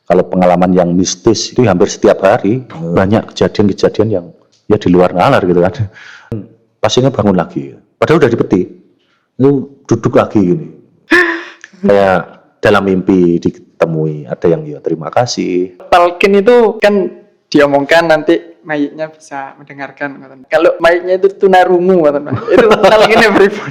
Kalau pengalaman yang mistis itu hampir setiap hari banyak kejadian-kejadian yang ya di luar nalar gitu kan. Pasiennya bangun lagi, padahal udah dipeti, itu duduk lagi gini, kayak dalam mimpi ditemui. Ada yang ya terima kasih. Talqin itu kan diomongkan nanti mayitnya bisa mendengarkan. Kalau mayitnya itu tunarungu, itu talqinnya pripun?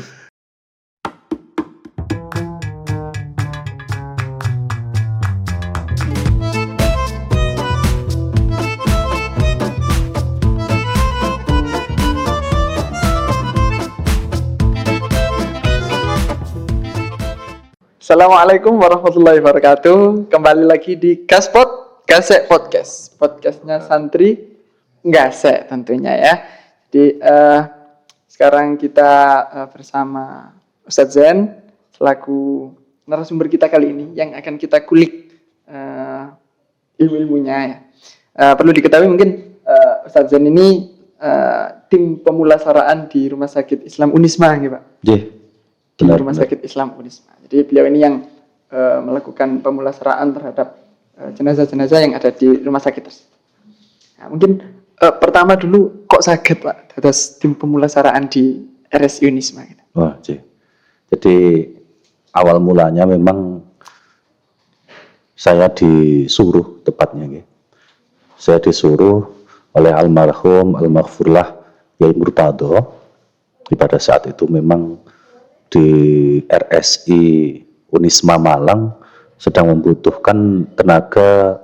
Assalamualaikum warahmatullahi wabarakatuh. Kembali lagi di Gaspot Gasek Podcast. Podcastnya santri Gasek tentunya ya. Jadi sekarang kita bersama Ustadz Zen selaku narasumber kita kali ini yang akan kita kulik ilmu-ilmunya ya. Perlu diketahui mungkin Ustadz Zen ini tim pemulasaraan di Rumah Sakit Islam Unisma gitu Pak. Di Rumah Sakit Islam Unisma. Jadi beliau ini yang melakukan pemulasaraan terhadap jenazah-jenazah yang ada di rumah sakit tersebut. Nah, mungkin pertama dulu kok sakit Pak atas tim pemulasaraan di RSI Unisma gitu. Wah, jadi awal mulanya memang saya disuruh tepatnya gitu. Saya disuruh oleh almarhum almarhumlah Yai Murtado. Pada saat itu memang di RSI Unisma Malang sedang membutuhkan tenaga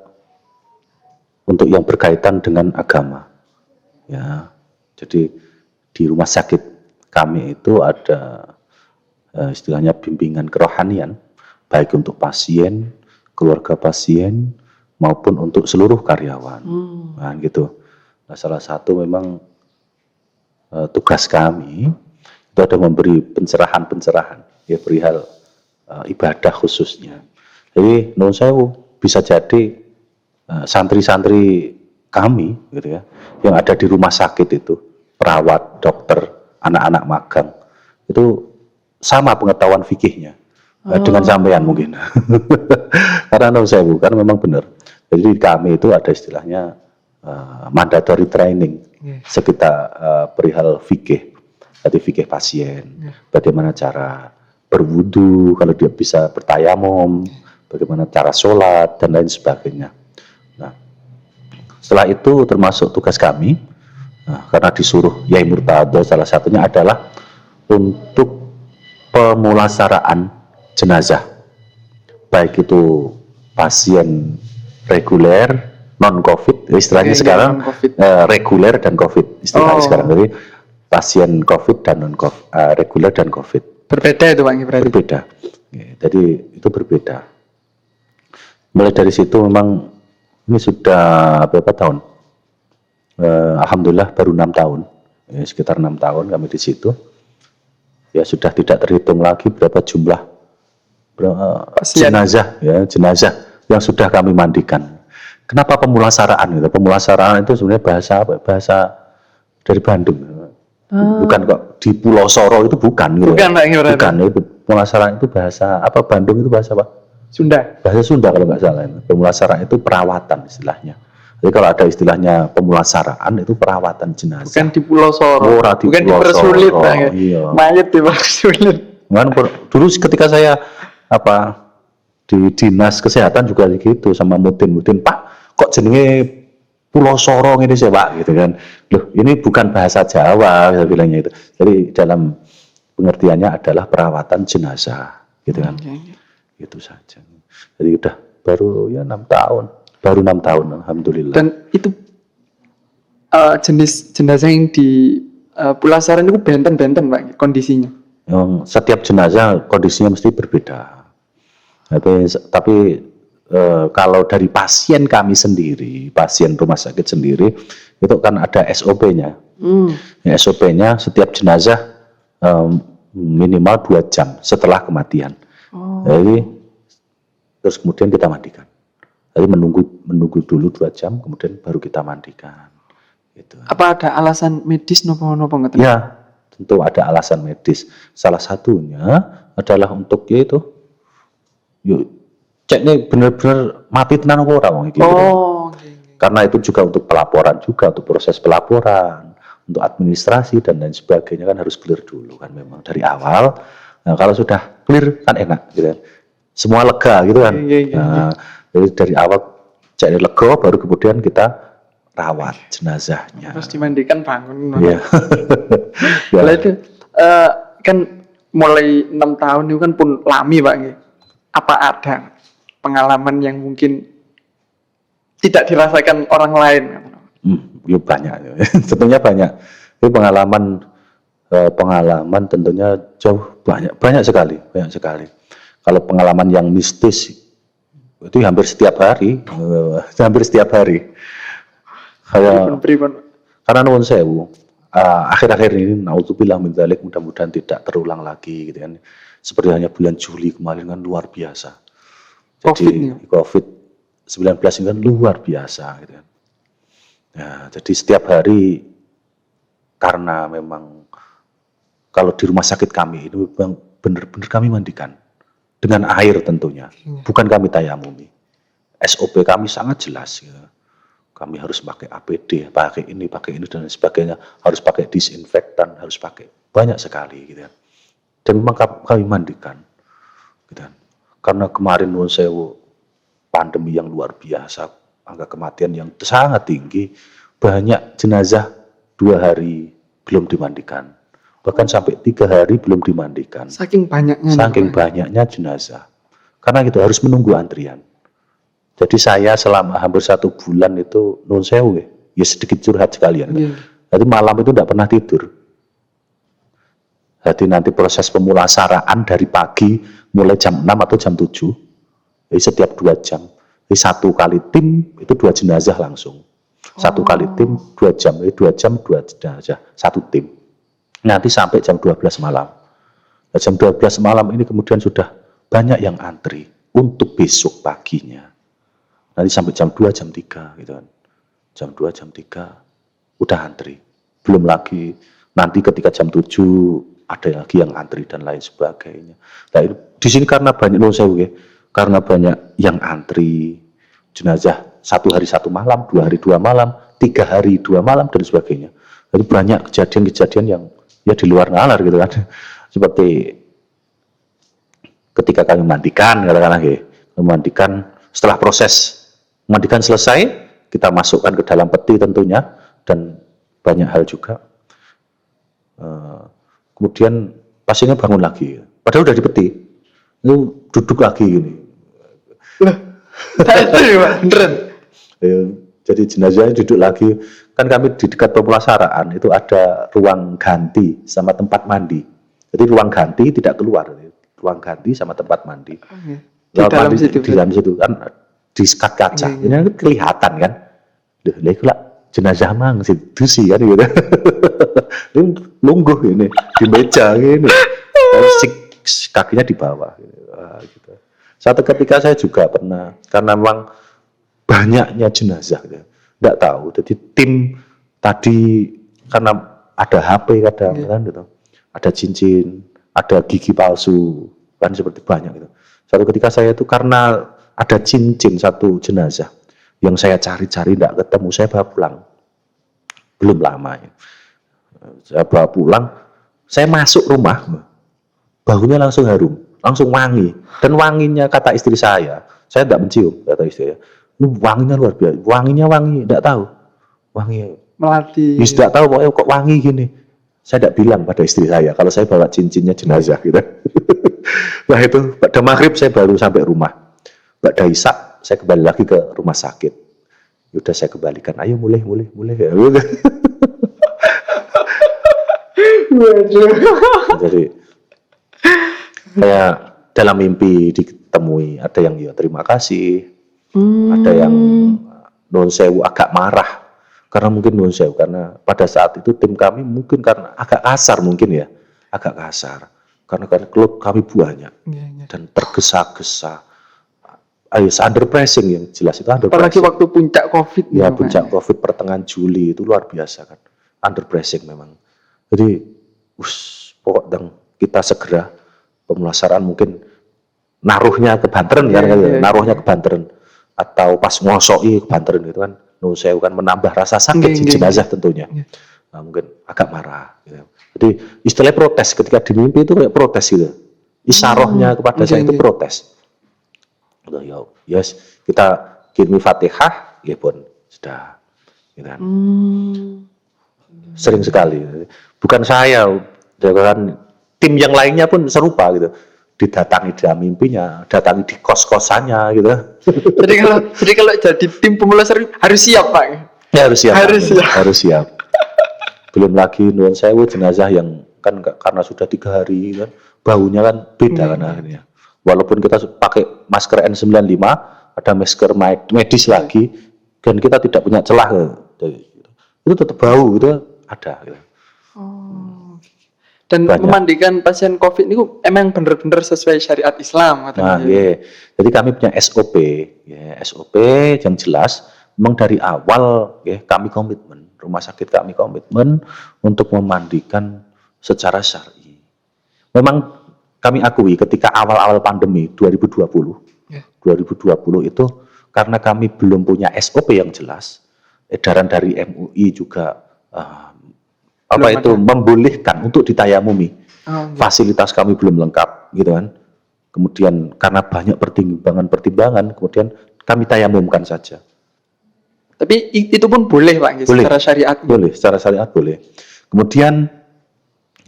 untuk yang berkaitan dengan agama. Ya, jadi di rumah sakit kami itu ada istilahnya bimbingan kerohanian, baik untuk pasien, keluarga pasien, maupun untuk seluruh karyawan. Nah, gitu. Nah, salah satu memang tugas kami itu ada memberi pencerahan ya perihal ibadah khususnya. Jadi menurut saya bisa jadi santri-santri kami gitu ya yang ada di rumah sakit itu, perawat, dokter, anak-anak magang itu sama pengetahuan fikihnya dengan sampean mungkin. Karena menurut saya bukan memang benar. Jadi kami itu ada istilahnya mandatory training sekitar perihal fikih. Jadi fikih pasien, bagaimana cara berwudu, kalau dia bisa bertayamum, bagaimana cara sholat, dan lain sebagainya. Nah, setelah itu termasuk tugas kami, karena disuruh Yai Murtado, salah satunya adalah untuk pemulasaraan jenazah. Baik itu pasien reguler, non-COVID, istilahnya sekarang reguler dan COVID, istilahnya sekarang. Jadi pasien COVID dan non-COVID, reguler dan COVID. Berbeda itu Pak berarti? Berbeda. Jadi itu berbeda. Mulai dari situ memang ini sudah berapa tahun? Alhamdulillah baru 6 tahun. Sekitar 6 tahun kami di situ. Ya sudah tidak terhitung lagi berapa jumlah jenazah yang sudah kami mandikan. Kenapa pemulasaraan? Gitu? Pemulasaraan itu sebenarnya bahasa apa? Bahasa dari Bandung. Bukan kok di Pulau Soro itu bukan gitu. Bukan itu pemulasaraan itu bahasa apa? Bandung itu bahasa apa? Sunda. Bahasa Sunda kalau nggak salah. Pemulasaraan itu perawatan istilahnya. Jadi kalau ada istilahnya pemulasaraan itu perawatan jenazah. Bukan di Pulau Soro. Bukan dipersulit banget. Iya. Mayat dipersulit. Dulu ketika saya di dinas kesehatan juga gitu sama Mudin, Pak kok jenenge Pulau Sorong ini sih Pak gitu kan. Loh, ini bukan bahasa Jawa saya bilangnya itu. Jadi dalam pengertiannya adalah perawatan jenazah gitu kan. Itu saja. Jadi udah baru 6 tahun. Baru 6 tahun alhamdulillah. Dan itu jenis jenazah yang di pulasaran itu benten-benten Pak kondisinya. Setiap jenazah kondisinya mesti berbeda. Tapi kalau dari pasien kami sendiri, pasien rumah sakit sendiri, itu kan ada SOP-nya. SOP-nya setiap jenazah minimal 2 jam setelah kematian. Jadi terus kemudian kita mandikan. Jadi menunggu dulu 2 jam, kemudian baru kita mandikan. Gitu. Apa ada alasan medis nopo nggak? Ya, tentu ada alasan medis. Salah satunya adalah untuk yaitu cek nih bener-bener mati tenan apa ora wong iki. Oh, oke. Karena itu juga untuk pelaporan juga, untuk proses pelaporan, untuk administrasi dan lain sebagainya kan harus clear dulu kan memang dari awal. Nah, kalau sudah clear kan enak gitu kan. Semua lega gitu kan. Nah, jadi dari awal cek lega baru kemudian kita rawat jenazahnya. Terus dimandikan bangun. Iya. Lah itu kan mulai 6 tahun itu kan pun lami Pak nggih. Apa ada pengalaman yang mungkin tidak dirasakan orang lain? Ya banyak. Tentunya banyak. Itu pengalaman tentunya jauh banyak sekali. Kalau pengalaman yang mistis itu hampir setiap hari. Karena nuwun sewu. Akhir-akhir ini naudzubillah min dzalik, mudah-mudahan tidak terulang lagi gitu kan. Seperti hanya bulan Juli kemarin kan luar biasa. Jadi COVID-19 ini kan luar biasa gitu kan. Nah, jadi setiap hari karena memang kalau di rumah sakit kami itu memang benar-benar kami mandikan dengan air tentunya, bukan kami tayamumi. SOP kami sangat jelas gitu. Kami harus pakai APD, pakai ini dan sebagainya, harus pakai disinfektan, harus pakai banyak sekali gitu kan. Dan memang kami mandikan gitu kan. Karena kemarin nuwun sewu pandemi yang luar biasa, angka kematian yang sangat tinggi, banyak jenazah 2 hari belum dimandikan, bahkan sampai 3 hari belum dimandikan. Saking banyaknya jenazah. Karena itu harus menunggu antrian. Jadi saya selama hampir 1 bulan itu nuwun sewu ya sedikit curhat sekalian. Jadi malam itu tidak pernah tidur. Jadi nanti proses pemulasaraan dari pagi mulai jam 6 atau jam 7. Jadi setiap 2 jam. Jadi 1 kali tim itu 2 jenazah langsung. 1 kali tim 2 jam. Jadi 2 jam 2 jenazah, 1 tim. Nanti sampai jam 12 malam. Nah, jam 12 malam ini kemudian sudah banyak yang antri untuk besok paginya. Nanti sampai jam 2, jam 3 gitu kan. Jam 2, jam 3 udah antri. Belum lagi nanti ketika jam 7 ada lagi yang antri dan lain sebagainya. Nah, di sini karena banyak karena banyak yang antri jenazah 1 hari 1 malam, 2 hari 2 malam, 3 hari 2 malam dan sebagainya. Jadi banyak kejadian-kejadian yang ya di luar nalar gitu kan. Seperti ketika kami mandikan, katakanlah memandikan, setelah proses mandikan selesai, kita masukkan ke dalam peti tentunya, dan banyak hal juga. Kemudian pasiennya bangun lagi, padahal udah di peti, itu duduk lagi gini. Beneran. Jadi jenazahnya duduk lagi. Kan kami di dekat pemulasaraan itu ada ruang ganti sama tempat mandi. Jadi ruang ganti tidak keluar, ruang ganti sama tempat mandi. Di dalam situ kan di sekat kaca, ini kan kelihatan kan. Lah itu lah jenazah mang situ sih kan gitu. Ini lungguh ini di meja gini. Kakinya di bawah gitu. Satu ketika saya juga pernah, karena memang banyaknya jenazah gitu. Enggak tahu. Jadi tim tadi karena ada HP kadang kan gitu. Ada cincin, ada gigi palsu, kan seperti banyak gitu. Satu ketika saya itu karena ada cincin 1 jenazah yang saya cari-cari tidak ketemu, saya bawa pulang. Belum lama ya. Saya bawa pulang, saya masuk rumah, baunya langsung harum, langsung wangi. Dan wanginya kata istri saya tidak mencium, kata istri saya. Wanginya luar biasa, wanginya wangi, tidak tahu. Wangi melati. Tidak tahu pokoknya kok wangi gini. Saya tidak bilang pada istri saya kalau saya bawa cincinnya jenazah gitu. Nah itu pada maghrib saya baru sampai rumah. Ba'da Isya saya kembali lagi ke rumah sakit. Udah saya kembalikan, ayo mulai ya. Jadi kayak dalam mimpi ditemui, ada yang ya terima kasih, ada yang nuwun sewu agak marah. Karena mungkin nuwun sewu, karena pada saat itu tim kami mungkin karena agak kasar mungkin ya, agak kasar. Karena klub kami banyak dan tergesa-gesa. Under pressing yang jelas itu under apalagi pressing. Waktu puncak COVID ya puncak COVID pertengahan Juli itu luar biasa kan, under pressing memang. Jadi pokok dan kita segera pemulasaraan mungkin naruhnya ke Banten kan, Iya. naruhnya ke Banten atau pas ngosoi ke Banten gitu kan, nu sewu kan menambah rasa sakit si jenazah tentunya. Iya. Nah, mungkin agak marah gitu. Jadi istilah protes ketika di mimpi itu kayak protes gitu. Isarohnya kepada saya itu protes. Udah ya, yes, kita kirimi Fatihah, ya pun sudah, gitu kan. Sering sekali. Bukan saya, kan tim yang lainnya pun serupa gitu. Didatangi dalam mimpinya, datangi di kos-kosannya gitu. Jadi kalau jadi tim pemula harus siap Pak. Ya, harus siap. Harus siap. Belum lagi nuwun sewu jenazah yang kan karena sudah 3 hari kan baunya kan beda kan akhirnya. Walaupun kita pakai masker N95, ada masker medis lagi, dan kita tidak punya celah, itu tetap bau gitu ada. Gitu. Dan memandikan pasien COVID ini emang benar-benar sesuai syariat Islam. Nah, yeah. Jadi kami punya SOP, ya, SOP yang jelas. Memang dari awal, ya, kami komitmen, rumah sakit kami komitmen untuk memandikan secara syar'i. Memang kami akui ketika awal-awal pandemi 2020 itu karena kami belum punya SOP yang jelas, edaran dari MUI juga membolehkan untuk ditayamumi. Fasilitas kami belum lengkap, gitu kan. Kemudian karena banyak pertimbangan, kemudian kami tayamumkan saja. Tapi itu pun boleh Pak, gitu, secara syariat. Boleh, secara syariat boleh. Kemudian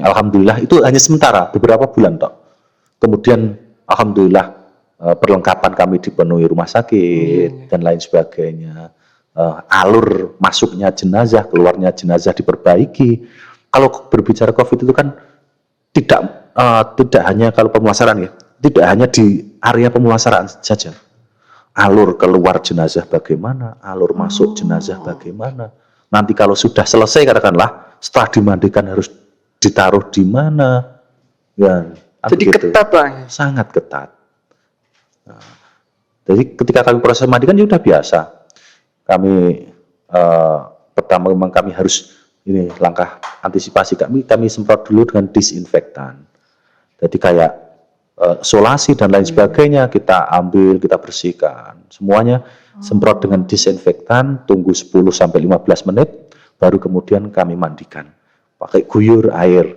alhamdulillah itu hanya sementara, beberapa bulan toh. Kemudian alhamdulillah perlengkapan kami dipenuhi rumah sakit dan lain sebagainya. Alur masuknya jenazah, keluarnya jenazah diperbaiki. Kalau berbicara COVID itu kan tidak hanya kalau pemulasaran ya, tidak hanya di area pemulasaran saja. Alur keluar jenazah bagaimana, alur masuk jenazah bagaimana. Nanti kalau sudah selesai katakanlah, setelah dimandikan harus ditaruh di mana. Ya, jadi begitu. Ketat Pak. Sangat ketat. Nah, jadi ketika kami proses mandikan ya sudah biasa. Kami pertama memang kami harus ini langkah antisipasi kami semprot dulu dengan disinfektan. Jadi kayak solasi dan lain sebagainya kita ambil, kita bersihkan. Semuanya semprot dengan disinfektan, tunggu 10 sampai 15 menit baru kemudian kami mandikan. Pakai guyur air.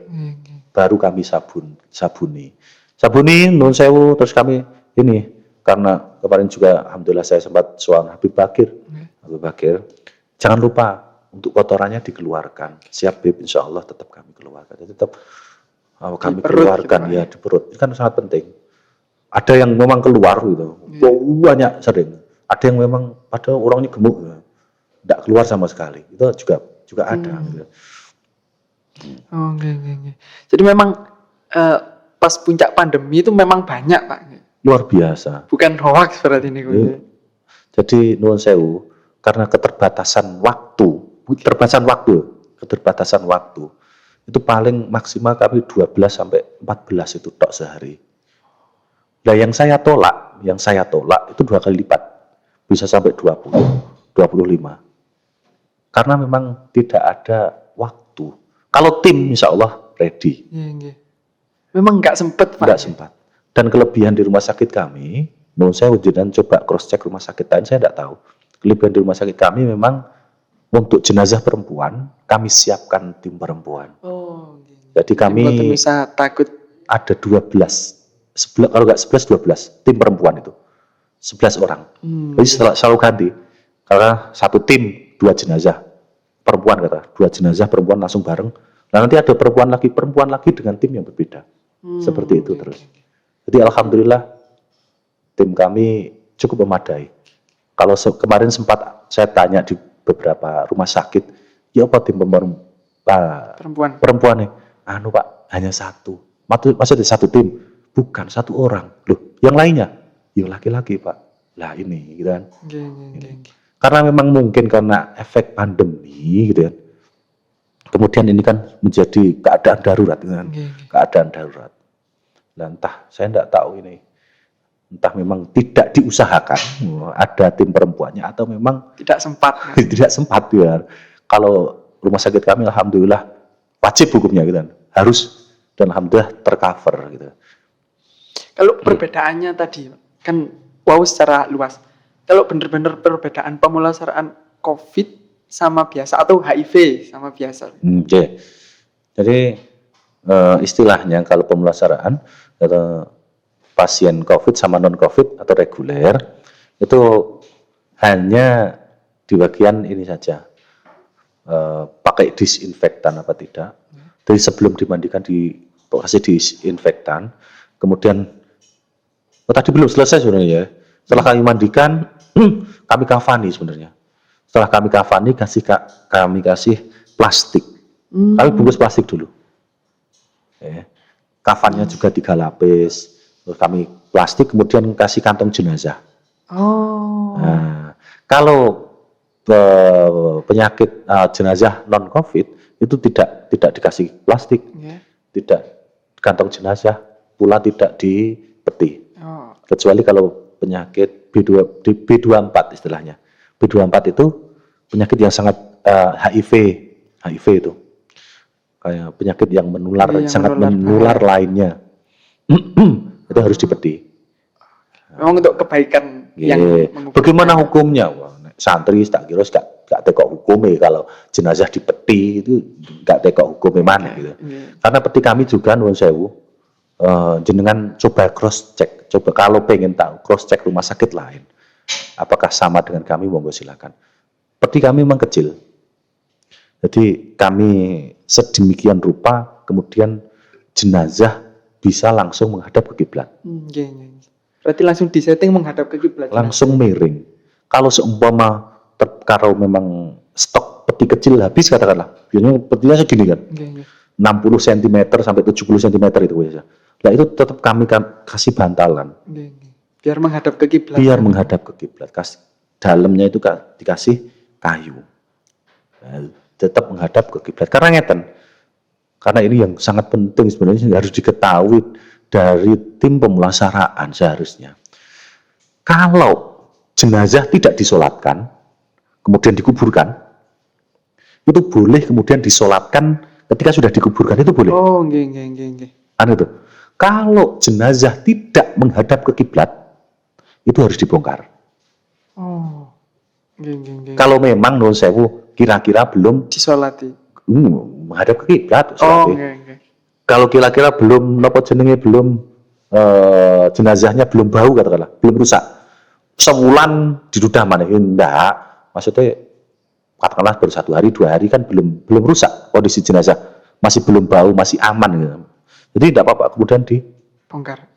Baru kami sabuni nun sewu, terus kami ini karena kemarin juga alhamdulillah saya sempat soal Habib Bakir. Jangan lupa untuk kotorannya dikeluarkan. Siap Bib, insya Allah tetap kami keluarkan. Tetap kami keluarkan gitu, ya di perut. Itu kan sangat penting. Ada yang memang keluar gitu, banyak sering. Ada yang memang pada orangnya gemuk, tidak keluar sama sekali. Itu juga ada. Gitu. Jadi memang pas puncak pandemi itu memang banyak Pak. Luar biasa. Bukan hoax berarti ini. Jadi nuwun sewu, karena keterbatasan waktu itu paling maksimal kami 12 sampai 14 itu tok sehari. Nah yang saya tolak itu 2 kali lipat, bisa sampai 20, 25. Karena memang tidak ada waktu. Kalau tim insya Allah ready. Memang nggak sempat Pak. Nggak sempat. Dan kelebihan di rumah sakit kami, menurut saya ujian coba cross check rumah sakit lain saya tidak tahu. Kelebihan di rumah sakit kami memang untuk jenazah perempuan kami siapkan tim perempuan. Jadi kami bisa takut ada 12, kalau nggak 11 12 tim perempuan itu 11 orang. Jadi selalu ganti. Karena satu tim 2 jenazah perempuan kata 2 jenazah perempuan langsung bareng. Nah nanti ada perempuan lagi dengan tim yang berbeda. Seperti itu terus. Jadi alhamdulillah tim kami cukup memadai. Kalau kemarin sempat saya tanya di beberapa rumah sakit, ya apa tim perempuan nih? Pak, hanya satu. Maksudnya satu tim, bukan satu orang. Loh, yang lainnya? Ya laki-laki Pak. Lah ini, gitu kan. Karena memang mungkin karena efek pandemi, gitu kan. Kemudian ini kan menjadi keadaan darurat, gitu kan. Keadaan darurat. Dan entah, saya tidak tahu ini. Entah memang tidak diusahakan ada tim perempuannya atau memang tidak sempat ya. Kalau rumah sakit kami alhamdulillah wajib hukumnya gitu kan. Harus dan alhamdulillah tercover gitu. Kalau perbedaannya tadi kan wow secara luas. Kalau benar-benar perbedaan pemulasaraan COVID sama biasa atau HIV sama biasa. Jadi istilahnya kalau pemulasaraan pasien COVID sama non COVID atau reguler itu hanya di bagian ini saja, pakai disinfektan apa tidak. Jadi sebelum dimandikan dikasih disinfektan, kemudian tadi belum selesai sebenarnya. Setelah kami mandikan, kami kafani sebenarnya. Setelah kami kafani, kami kasih plastik. Kami bungkus plastik dulu. Kafannya juga 3 lapis. Terus kami plastik, kemudian kasih kantong jenazah. Nah, kalau penyakit jenazah non COVID itu tidak dikasih plastik, tidak kantong jenazah, pula tidak di peti. Kecuali kalau penyakit B24 istilahnya. B24 itu penyakit yang sangat HIV itu. Kayak penyakit yang menular, sangat menular lainnya. Itu harus di peti. Memang untuk kebaikan yang bagaimana hukumnya? Wah, santri tak kira gak tekok hukumnya kalau jenazah di peti itu gak tekok hukumnya mana gitu. Karena peti kami juga nuwun sewu, jenengan coba cross check, coba kalau pengen tahu cross check rumah sakit lain apakah sama dengan kami, monggo silakan. Peti kami memang kecil, jadi kami sedemikian rupa kemudian jenazah bisa langsung menghadap ke kiblat. Berarti langsung disetting menghadap ke kiblat. Langsung miring. Kalau seumpama kalau memang stok peti kecil habis katakanlah, biasanya petinya segini kan, 60 cm sampai 70 cm itu biasa. Nah itu tetap kami kasih bantalan. Biar menghadap ke kiblat. Biar menghadap ke kiblat. Dalamnya itu dikasih kayu. Nah, tetap menghadap ke kiblat. Karena ngeten. Karena ini yang sangat penting sebenarnya harus diketahui dari tim pemulasaraan seharusnya. Kalau jenazah tidak disolatkan, kemudian dikuburkan, itu boleh kemudian disolatkan ketika sudah dikuburkan, itu boleh. Itu. Kalau jenazah tidak menghadap ke kiblat, itu harus dibongkar. Kalau memang nuwun sewu kira-kira belum disolati. Menghadap ke kiblat. Kalau kira-kira belum jenazahnya belum bau katakanlah, belum rusak. Sebulan didudah mana? Enggak. Maksudnya katakanlah baru 1 hari 2 hari kan belum rusak kondisi jenazah, masih belum bau, masih aman gitu. Jadi tidak apa-apa kemudian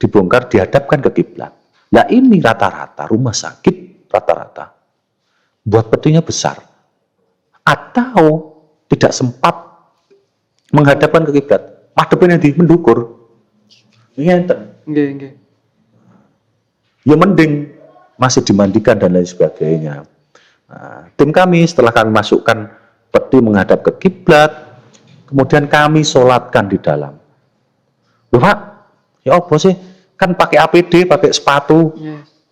dibongkar, dihadapkan ke kiblat. Nah ini rata-rata rumah sakit buat petinya besar atau tidak sempat menghadapkan ke kiblat, madepnya di mendukur. Ya mending masih dimandikan dan lain sebagainya. Nah, tim kami setelah kami masukkan peti menghadap ke kiblat, kemudian kami sholatkan di dalam. Loh Pak, ya apa sih? Kan pakai APD, pakai sepatu.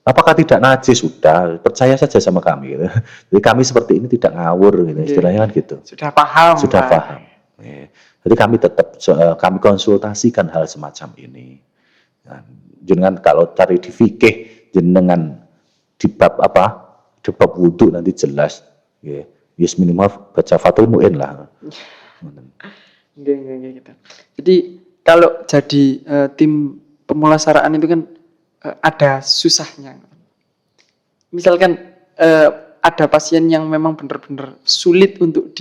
Apakah tidak najis? Sudah, percaya saja sama kami. Gitu. Jadi kami seperti ini tidak ngawur, gitu. Istilahnya kan gitu. Sudah paham. Jadi kami tetap kami konsultasikan hal semacam ini. Nah, jenengan kalau cari di fikih, jenengan di bab apa? Di bab wudhu nanti jelas. Yes minimal baca Fathul Mu'in lah. Gitu. Jadi kalau jadi tim pemulasaraan itu kan ada susahnya. Misalkan ada pasien yang memang benar-benar sulit untuk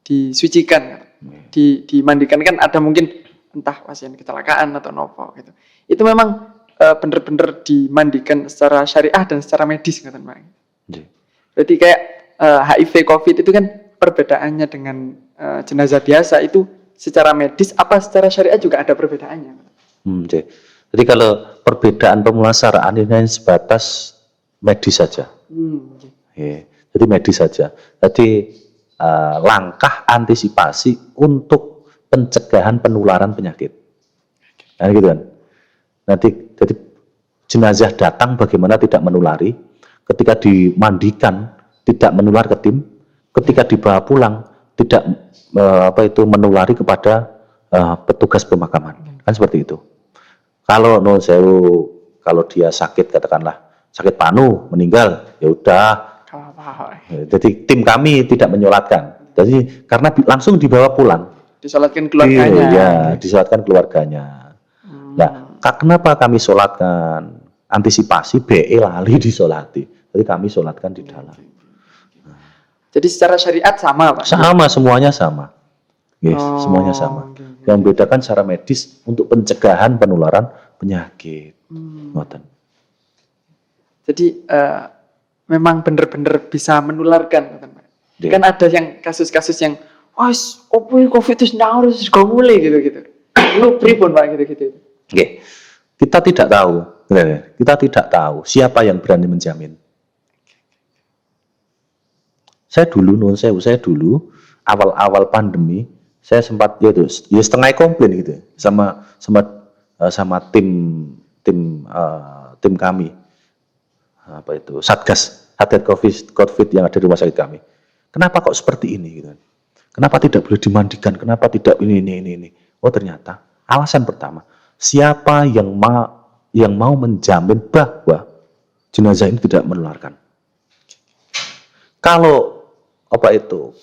disucikan, dimandikan, kan ada mungkin entah pasien kecelakaan atau nopo gitu. Itu memang benar-benar dimandikan secara syariah dan secara medis kan Pak. Berarti kayak HIV COVID itu kan perbedaannya dengan jenazah biasa itu secara medis apa secara syariah juga ada perbedaannya. Jadi kalau perbedaan pemulasaraan ini sebatas medis saja. Jadi medis saja. Jadi langkah antisipasi untuk pencegahan penularan penyakit. Nah, gitu kan. Nanti jadi jenazah datang bagaimana tidak menulari, ketika dimandikan tidak menular ke tim, ketika dibawa pulang tidak menulari kepada petugas pemakaman. Kan seperti itu. Kalau non sewu, kalau dia sakit katakanlah sakit panu meninggal, ya udah. Jadi tim kami tidak menyolatkan. Jadi karena langsung dibawa pulang. Disolatkan keluarganya. Iya, disolatkan keluarganya. Nah, kenapa kami solatkan? Antisipasi BE lali disolati. Jadi kami solatkan di dalam. Jadi secara syariat sama, Pak? Sama, semuanya sama. Yes, semuanya sama. Yang membedakan secara medis untuk pencegahan penularan penyakit. Jadi memang benar-benar bisa menularkan, Pak. Kan ada yang kasus-kasus yang COVID itu harus mulai gitu. Lu pripun, Pak, gitu. Oke. Kita tidak tahu. Kita tidak tahu siapa yang berani menjamin. Saya dulu awal-awal pandemi, saya sempat ya setengah komplain gitu sama tim kami. Apa itu? Satgas COVID yang ada di rumah sakit kami. Kenapa kok seperti ini gitu? Kenapa tidak boleh dimandikan? Kenapa tidak ini? Oh, ternyata alasan pertama, siapa yang mau menjamin bahwa jenazah ini tidak menularkan? Kalau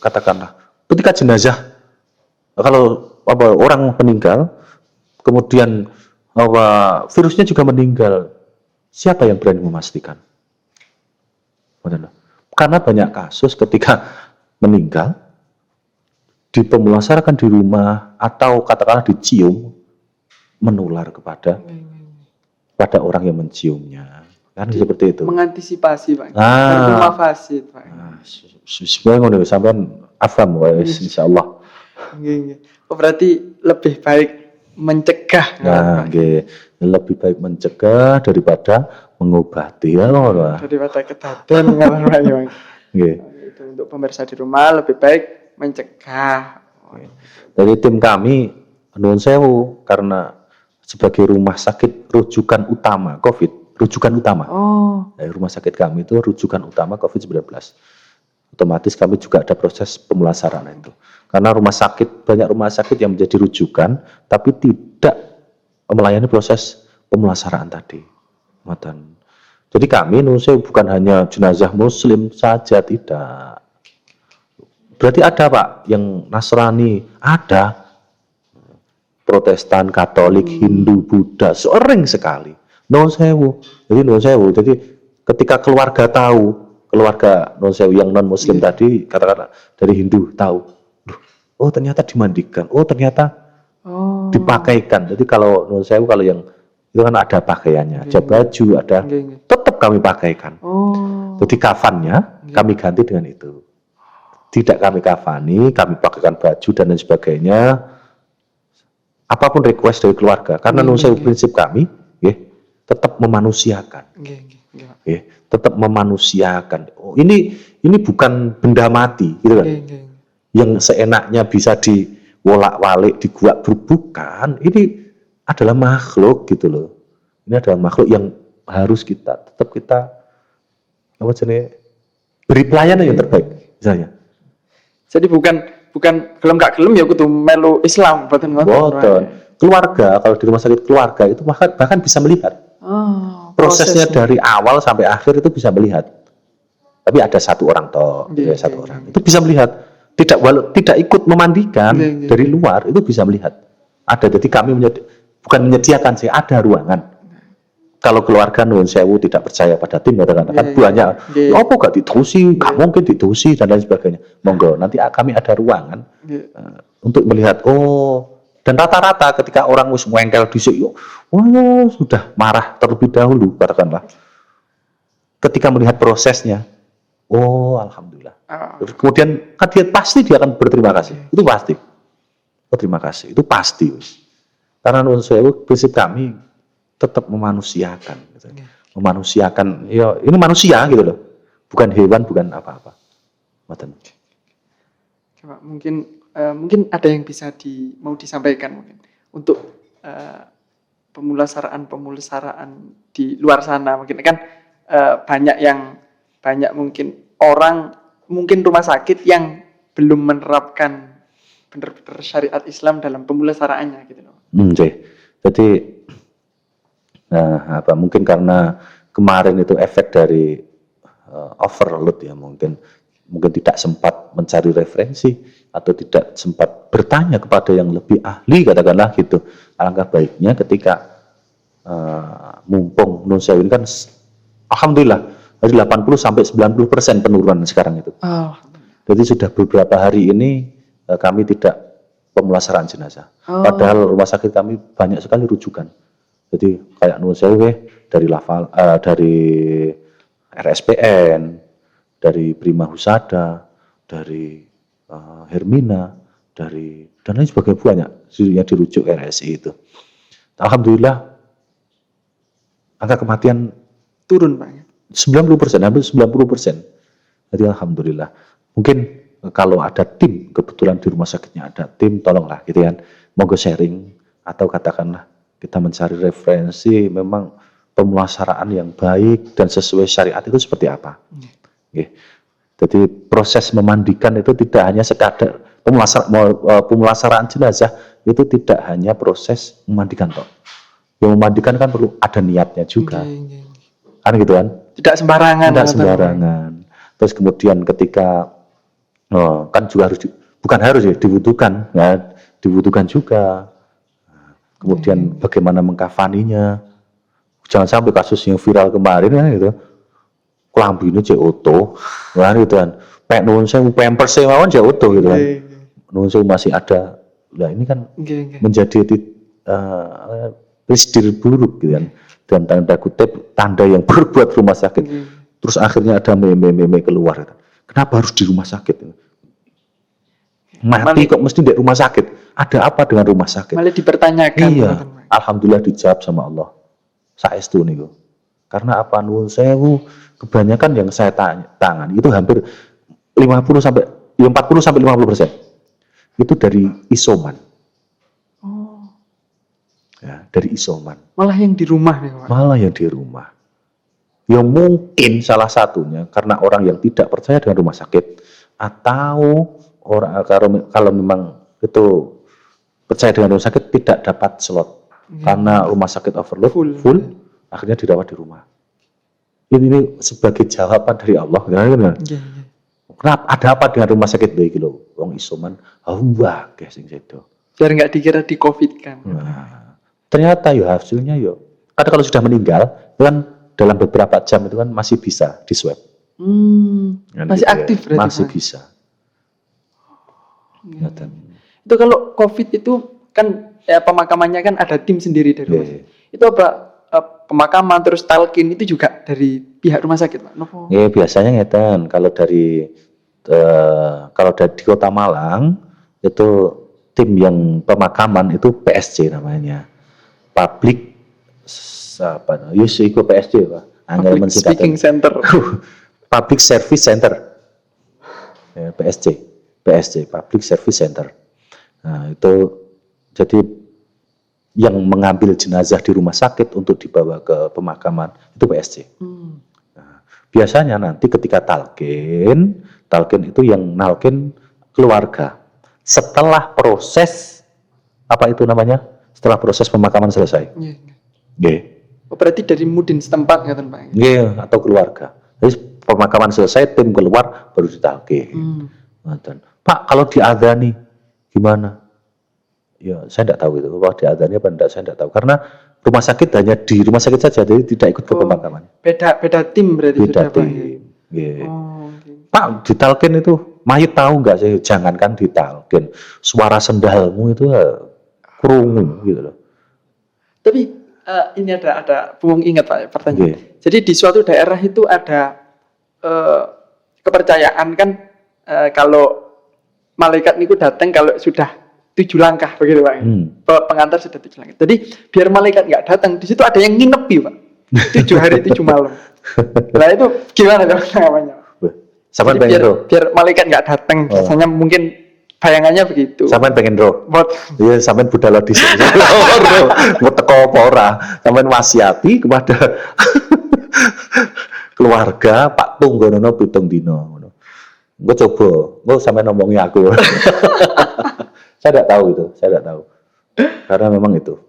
katakanlah ketika jenazah, kalau orang meninggal, kemudian virusnya juga meninggal, siapa yang berani memastikan? Karena banyak kasus ketika meninggal dipemulasarkan di rumah atau katakanlah dicium, menular kepada orang yang menciumnya. Kan seperti itu. Mengantisipasi, Pak. Rumah fasid, Pak. Sebenarnya sampean afam insyaallah. Berarti lebih baik mencegah. Lebih baik mencegah daripada mengobati. Daripada ketahuan ngaran, Itu untuk pemirsa di rumah lebih baik mencegah. Dari tim kami nuwun sewu karena sebagai rumah sakit rujukan utama COVID, rumah sakit kami itu rujukan utama COVID-19. Otomatis kami juga ada proses pemulasaraan itu. Karena banyak rumah sakit yang menjadi rujukan tapi tidak melayani proses pemulasaraan tadi. Jadi kami bukan hanya jenazah muslim saja, tidak. Berarti ada, Pak, yang Nasrani, ada. Protestan, Katolik, Hindu, Buddha, sering sekali. Jadi ketika keluarga non sewu yang non muslim tadi, katakanlah dari Hindu tahu, oh ternyata dimandikan, oh ternyata dipakaikan. Jadi kalau non sewu, kalau yang itu kan ada pakaiannya, ada baju, ada, tetap kami pakaikan. Jadi kafannya kami ganti dengan itu. Tidak kami kafani, kami pakaikan baju dan lain sebagainya. Apapun request dari keluarga, karena prinsip kami, tetap memanusiakan, tetap memanusiakan. Oh, ini bukan benda mati, gitu kan? Yang seenaknya bisa diwolak-walik, diguak bukan. Ini adalah makhluk, gitu loh. Ini adalah makhluk yang harus tetap kita beri pelayanan yang terbaik, misalnya. Jadi bukan gelem gak gelem ya kudu melu Islam, boten. Keluarga, kalau di rumah sakit keluarga itu bahkan bisa melihat. Prosesnya dari awal sampai akhir itu bisa melihat. Tapi ada satu orang orang. Itu bisa melihat. Tidak ikut memandikan dari luar, itu bisa melihat. Ada, jadi kami bukan menyediakan sih, ada ruangan. Kalau keluarga nuwun sewu tidak percaya pada tim, katakan banyak, apa gak ditusi, gak mungkin ditusi dan lain sebagainya. Monggo, nanti kami ada ruangan untuk melihat. Dan rata-rata ketika orang wis mengengkel dhisik, sudah marah terlebih dahulu, katakanlah. Ketika melihat prosesnya, alhamdulillah. Kemudian kan dia akan berterima kasih. Itu pasti. Terima kasih. Itu pasti. Karena nuwun sewu prinsip kami tetap memanusiakan, memanusiakan. Ya, ini manusia gitu loh, bukan hewan, bukan apa-apa. Coba mungkin ada yang bisa mau disampaikan mungkin untuk pemulasaraan di luar sana. Mungkin kan banyak mungkin orang, mungkin rumah sakit yang belum menerapkan benar-benar syariat Islam dalam pemulasaraannya gitu loh. Jadi Nah, mungkin karena kemarin itu efek dari overload ya, mungkin tidak sempat mencari referensi atau tidak sempat bertanya kepada yang lebih ahli, katakanlah gitu. Alangkah baiknya ketika mumpung Nun Sewu ini kan alhamdulillah dari 80 sampai 90% penurunan sekarang itu. Jadi sudah beberapa hari ini kami tidak pemulasaraan jenazah. Padahal rumah sakit kami banyak sekali rujukan. Jadi kayak Nun Sewu dari dari RSPN, dari Prima Husada, dari Hermina, dari dan lain sebagainya banyak yang dirujuk ke RSI itu. Alhamdulillah angka kematian turun Pak. 90%, hampir 90%. Jadi alhamdulillah. Mungkin kalau ada tim, kebetulan di rumah sakitnya ada tim, tolonglah gitu kan, monggo sharing atau katakanlah kita mencari referensi memang pemulasaraan yang baik dan sesuai syariat itu seperti apa. Jadi proses memandikan itu tidak hanya sekadar pemulasaraan jenazah, itu tidak hanya proses memandikan toh. Yang memandikan kan perlu ada niatnya juga. Kan gitu kan? Tidak sembarangan. Tidak sembarangan. Terus kemudian ketika kan juga bukan harus ya, dibutuhkan ya, dibutuhkan juga. Kemudian bagaimana mengkafaninya. Jangan sampai kasus yang viral kemarin kan gitu. Klambine cek oto, kan gitu kan. Pek Nun Sewu pampers mawon cek oto gitu kan. Nun Sewu masih ada. Nah, ini kan menjadi presiden buruk gitu kan. Dan tanda kutip tanda yang buruk buat rumah sakit. Terus akhirnya ada meme keluar. Kenapa harus di rumah sakit? Mati kok mesti di rumah sakit? Ada apa dengan rumah sakit? Malah dipertanyakan. Iya, alhamdulillah dijawab sama Allah. Saestu niku. Karena apa? Nun Sewu kebanyakan yang saya tangani itu hampir 40 sampai 50%. Itu dari isoman. Ya, dari isoman. Malah yang di rumah nih Pak. Malah yang di rumah. Ya mungkin salah satunya karena orang yang tidak percaya dengan rumah sakit atau orang kalau memang itu percaya dengan rumah sakit tidak dapat slot karena rumah sakit overload full akhirnya dirawat di rumah. Ini sebagai jawaban dari Allah. Kenapa? Ada apa dengan rumah sakit baik lho? Wong isoman, wah sing sedo. Biar nggak dikira di COVID kan. Nah, ternyata ya hasilnya ya. Karena kalau sudah meninggal, itu kan dalam beberapa jam itu kan masih bisa di swab. Masih gitu aktif ya. berarti. Masih bisa. Itu kalau COVID itu kan ya pemakamannya kan ada tim sendiri dari rumah sakit. Itu apa pemakaman terus talkin itu juga dari pihak rumah sakit Pak? Biasanya ngeten kalau dari di Kota Malang itu tim yang pemakaman itu PSC namanya. Public itu PSC Pak. Public Speaking Center. Public Service Center. Ya, PSC Public Service Center. Nah, itu jadi yang mengambil jenazah di rumah sakit untuk dibawa ke pemakaman itu PSC. Nah, biasanya nanti ketika talkin itu yang nalkin keluarga. Setelah proses apa itu namanya? Setelah proses pemakaman selesai. Berarti dari mudin setempat nggak Pak? Atau keluarga. Jadi pemakaman selesai, tim keluar baru ditalkin. Pak, kalau diadani gimana? Ya, saya tidak tahu itu. Kalau diadani apa enggak, saya tidak tahu. Karena rumah sakit hanya di rumah sakit saja, jadi tidak ikut ke pemakaman. Beda tim berarti. Beda tim. Pak, ditalkin itu mayit tahu nggak sih? Jangankan ditalkin, suara sendalmu itu kerungu gitu loh. Tapi ini ada bung ingat Pak pertanyaan. Jadi di suatu daerah itu ada kepercayaan kan kalau malaikat niku datang kalau sudah 7 langkah begitu Pak. Pengantar sudah 7 langkah. Jadi biar malaikat nggak datang, di situ ada yang nginepi Pak. 7 hari 7 malam. Nah itu gimana namanya? Sampai pengen biar malaikat nggak datang, biasanya mungkin bayangannya begitu. Sampai pengen iya, sampai budal di sini. Mau teko apa ora? Sampai wasiati kepada keluarga Pak Tunggono pitung dino. Gue coba, gue sampai ngomongi aku. Saya tidak tahu itu, karena memang itu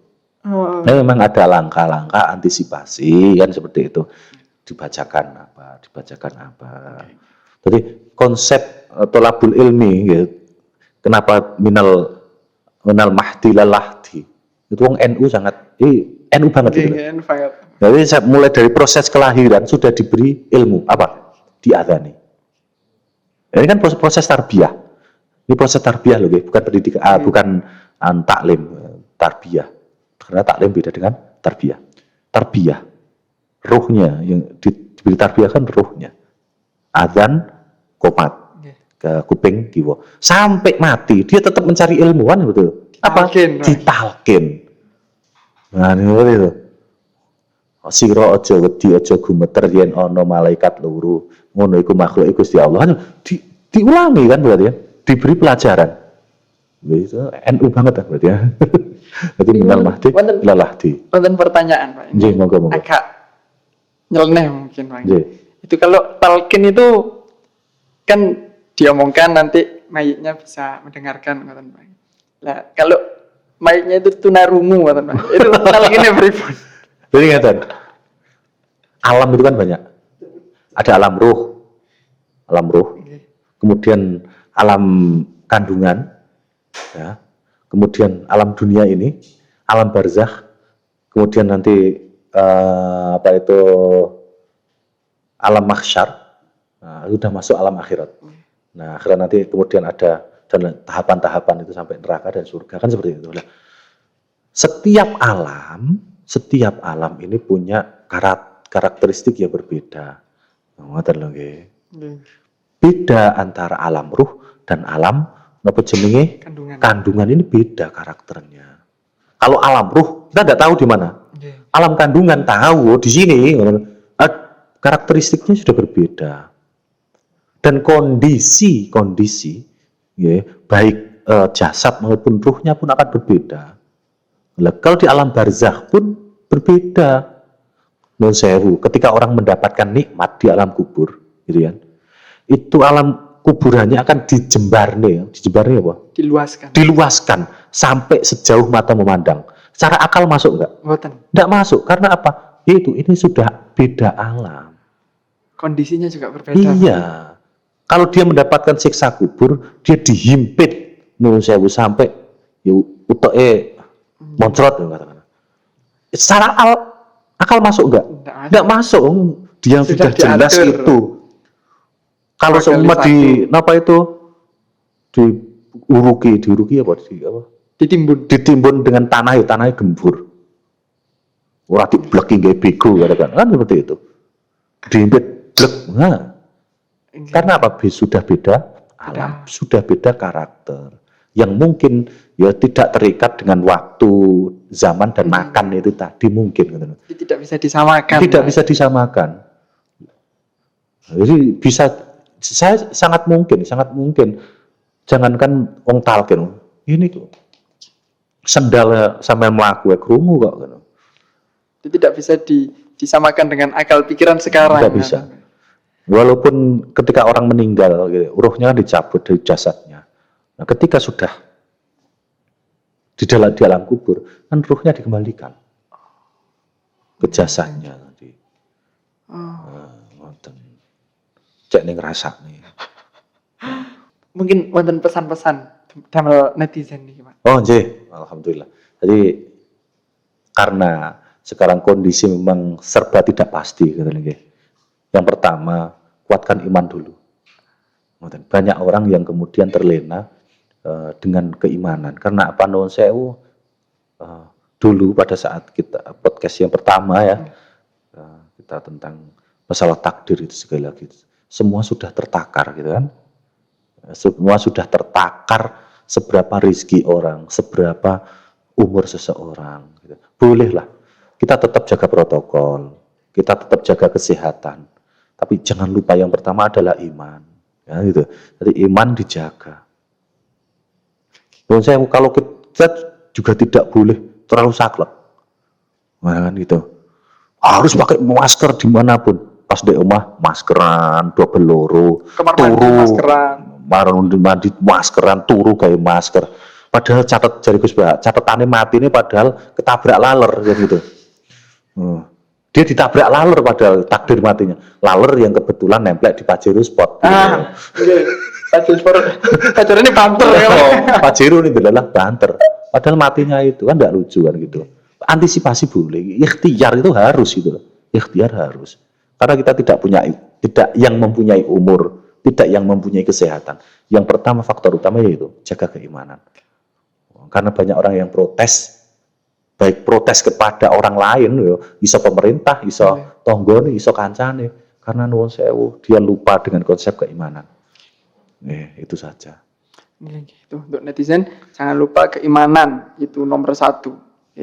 Oh. Memang ada langkah-langkah antisipasi kan seperti itu. Dibacakan apa. Jadi konsep tolabul ilmi gitu. Kenapa minal mahdi lalahdi. Itu wong NU sangat NU banget gitu. Jadi saya mulai dari proses kelahiran sudah diberi ilmu apa? Diadani. Ini kan proses tarbiyah. Ini proses tarbiyah loh, bukan pendidikan, bukan taklim, tarbiyah. Karena taklim beda dengan tarbiyah. Tarbiyah, ruhnya yang diberi tarbiyah kan ruhnya. Adzan, komat, ke kuping, kiwa. Sampai mati dia tetap mencari ilmu kan betul. Apa? Ditalkin. Nah ini itu. Sira aja wedi aja gumeter yen ana malaikat loro. Ngono iku makhluk iku Gusti Allah. Diulangi kan berarti ya. Diberi pelajaran. Itu NU banget kan berarti ya. Jadi minal mahdi lalahdi. Wonten pertanyaan Pak. Nggih, monggo. Agak nyeleneh mungkin Pak. Nggih. Itu kalau talqin itu kan diomongkan nanti mayitnya bisa mendengarkan ngoten Pak. Lah kalau mayitnya itu tunarungu ngoten Pak. Itu talqinnya pripun? Jadi ngeten. Alam itu kan banyak. Ada alam ruh. Kemudian alam kandungan, ya. Kemudian alam dunia ini, alam barzakh, kemudian nanti alam mahsyar, sudah masuk alam akhirat. Nah, akhirat nanti kemudian ada dan tahapan-tahapan itu sampai neraka dan surga kan seperti itu. Nah, setiap alam ini punya karakteristik yang berbeda. Ngoten lho nggih. Beda antara alam ruh dan alam napa jenenge kandungan ini beda karakternya. Kalau alam ruh kita tidak tahu di mana. Alam kandungan tahu di sini. Karakteristiknya sudah berbeda. Dan kondisi ya, baik jasad maupun ruhnya pun akan berbeda. Kalau di alam barzakh pun berbeda. Nun sewu, ketika orang mendapatkan nikmat di alam kubur, gitu kan? Itu alam kuburannya akan dijembarne apa? Diluaskan sampai sejauh mata memandang. Secara akal masuk enggak? Enggak masuk. Karena apa? Ini sudah beda alam. Kondisinya juga berbeda. Iya. Kalau dia mendapatkan siksa kubur, dia dihimpit nun sewu sampai utoke moncrot katakan. Secara akal masuk enggak? Enggak masuk. Dia sudah jelas itu. Kalau semua diuruki ditimbun dengan tanahnya gembur. Ora dibleki nggih bego kan seperti itu. Diimpit blek. Nah. Karena apa? Sudah beda alam, sudah beda karakter. Yang mungkin ya tidak terikat dengan waktu, zaman dan makan itu tadi mungkin gitu. Tidak bisa disamakan. Tidak bisa disamakan. Jadi saya sangat mungkin jangankan wong talqin ini tuh sendal sampai melaku krungu kok gitu. Itu tidak bisa disamakan dengan akal pikiran sekarang. Tidak bisa. Walaupun ketika orang meninggal gitu, ruhnya dicabut dari jasadnya. Nah, ketika sudah di dalam kubur kan ruhnya dikembalikan ke jasadnya tadi. Cek ning rasane. Mungkin wonten pesan-pesan damel netizen nih, Pak. Oh, nggih. Alhamdulillah. Jadi karena sekarang kondisi memang serba tidak pasti gitu nggih. Yang pertama, kuatkan iman dulu. Banyak orang yang kemudian terlena dengan keimanan. Karena apa nuwun sewu dulu pada saat kita podcast yang pertama ya, kita tentang masalah takdir itu sekali lagi. Semua sudah tertakar gitu kan. Semua sudah tertakar seberapa rezeki orang, seberapa umur seseorang. Gitu. Bolehlah kita tetap jaga protokol, kita tetap jaga kesehatan. Tapi jangan lupa yang pertama adalah iman. Ya, gitu. Jadi iman dijaga. Menurut saya kalau kita juga tidak boleh terlalu saklek. Nah, kan gitu. Harus pakai masker dimanapun. Pas di rumah maskeran, double loro, turu maskeran, mandi maskeran, turu kayak masker. Padahal jari Gus Bah, catatannya mati ini padahal ketabrak laler ya gitu. Dia ditabrak laler padahal takdir matinya. Laler yang kebetulan nempel di Pajero spot. Pajero ini banter ya. Pajero ini adalah banter. Padahal matinya itu kan tidak lucu kan gitu. Antisipasi boleh, ikhtiar itu harus gitu. Ikhtiar harus. Karena kita tidak yang mempunyai umur, tidak yang mempunyai kesehatan. Yang pertama faktor utama yaitu jaga keimanan. Karena banyak orang yang protes, baik protes kepada orang lain, iso pemerintah, iso tonggone, iso kancane, karena nuwun sewu dia lupa dengan konsep keimanan. Itu saja. Gitu. Untuk netizen jangan lupa keimanan itu nomor 1.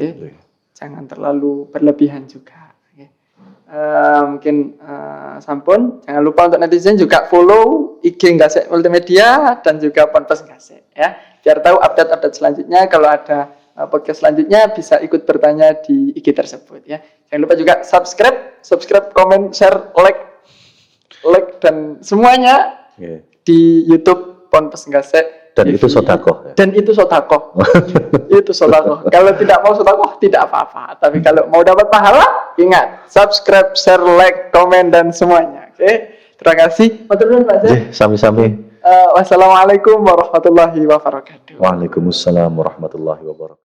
Jangan terlalu berlebihan juga. Mungkin sampun. Jangan lupa untuk netizen juga follow IG Nggase Multimedia dan juga Ponpes Nggase ya. Biar tahu update-update selanjutnya. Kalau ada podcast selanjutnya bisa ikut bertanya di IG tersebut ya. Jangan lupa juga subscribe, komen, share, like dan semuanya di YouTube Ponpes Nggase. Dan itu sodakoh. Dan itu sodakoh. Itu sodakoh. Kalau tidak mau sodakoh tidak apa-apa. Tapi kalau mau dapat pahala, ingat subscribe, share, like, komen dan semuanya. Oke. Terima kasih. Matur nuwun Pak Zek. Sami-sami. Wassalamualaikum warahmatullahi wabarakatuh. Waalaikumsalam warahmatullahi wabarakatuh.